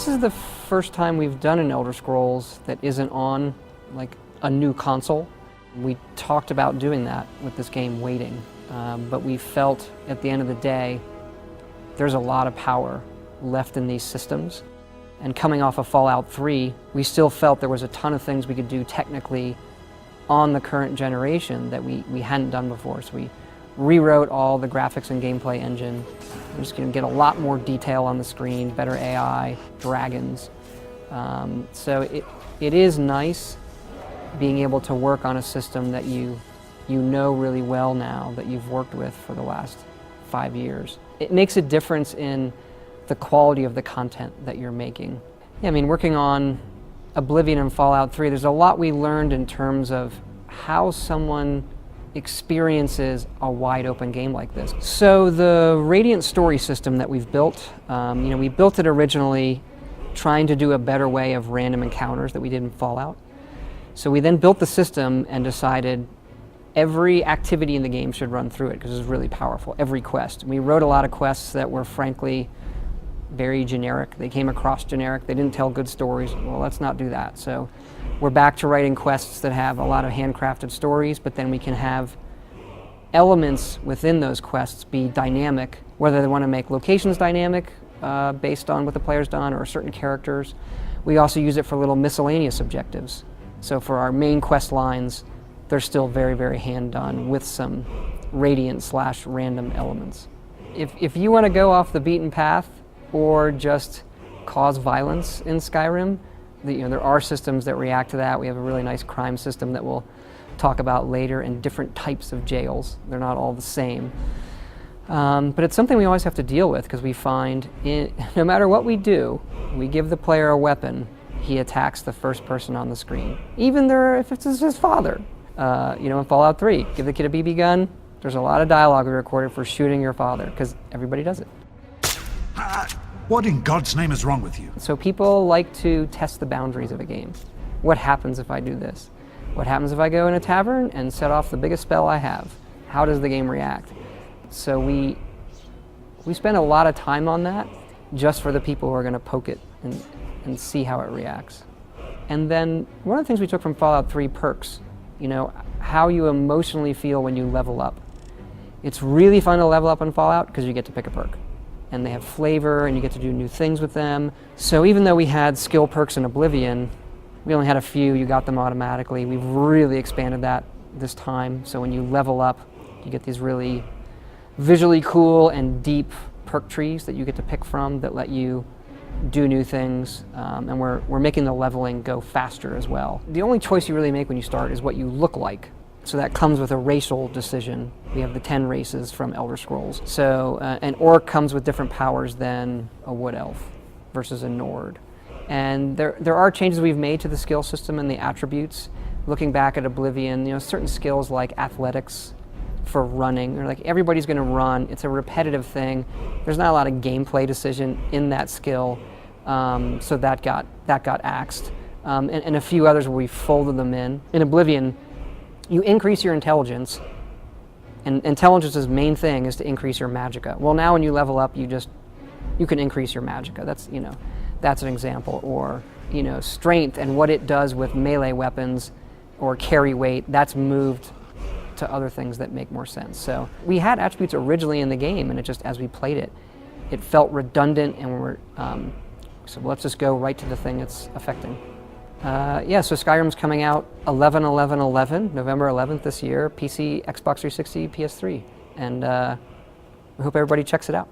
This is the first time we've done an Elder Scrolls that isn't on like a new console. We talked about doing that with this game, Waiting, but we felt at the end of the day there's a lot of power left in these systems. And coming off of Fallout 3, we still felt there was a ton of things we could do technically on the current generation that we hadn't done before. So we rewrote all the graphics and gameplay engine. We're just going to get a lot more detail on the screen, better AI, dragons. So it is nice being able to work on a system that you know really well now, that you've worked with for the last 5 years. It makes a difference in the quality of the content that you're making. Yeah, I mean, working on Oblivion and Fallout 3, there's a lot we learned in terms of how someone experiences a wide open game like this. So the Radiant story system that we've built, we built it originally trying to do a better way of random encounters that we did in Fallout. So we then built the system and decided every activity in the game should run through it because it's really powerful, every quest. We wrote a lot of quests that were frankly very generic. They came across generic. They didn't tell good stories. Well, let's not do that. So we're back to writing quests that have a lot of handcrafted stories, but then we can have elements within those quests be dynamic, whether they want to make locations dynamic based on what the player's done or certain characters. We also use it for little miscellaneous objectives. So for our main quest lines, they're still very, very hand done with some Radiant/random elements. If you want to go off the beaten path or just cause violence in Skyrim, there are systems that react to that. We have a really nice crime system that we'll talk about later, and different types of jails. They're not all the same. But it's something we always have to deal with because we find no matter what we do, we give the player a weapon, he attacks the first person on the screen. Even if it's his father. In Fallout 3, give the kid a BB gun. There's a lot of dialogue we recorded for shooting your father because everybody does it. What in God's name is wrong with you? So people like to test the boundaries of a game. What happens if I do this? What happens if I go in a tavern and set off the biggest spell I have? How does the game react? So we spend a lot of time on that just for the people who are going to poke it and see how it reacts. And then one of the things we took from Fallout 3, perks. How you emotionally feel when you level up. It's really fun to level up in Fallout because you get to pick a perk. And they have flavor, and you get to do new things with them. So even though we had skill perks in Oblivion, we only had a few, you got them automatically. We've really expanded that this time. So when you level up, you get these really visually cool and deep perk trees that you get to pick from that let you do new things. And we're making the leveling go faster as well. The only choice you really make when you start is what you look like. So that comes with a racial decision. We have the 10 races from Elder Scrolls. So an orc comes with different powers than a wood elf versus a Nord. And there are changes we've made to the skill system and the attributes. Looking back at Oblivion, certain skills like athletics for running, or like everybody's going to run. It's a repetitive thing. There's not a lot of gameplay decision in that skill, so that got axed. And a few others where we folded them in. In Oblivion, you increase your intelligence, and intelligence's main thing is to increase your magicka. Well, now when you level up, you can increase your magicka. That's an example. Or strength and what it does with melee weapons or carry weight. That's moved to other things that make more sense. So we had attributes originally in the game, and it just as we played it, it felt redundant, and so let's just go right to the thing it's affecting. So Skyrim's coming out 11/11/11, November 11th this year, PC, Xbox 360, PS3, and I hope everybody checks it out.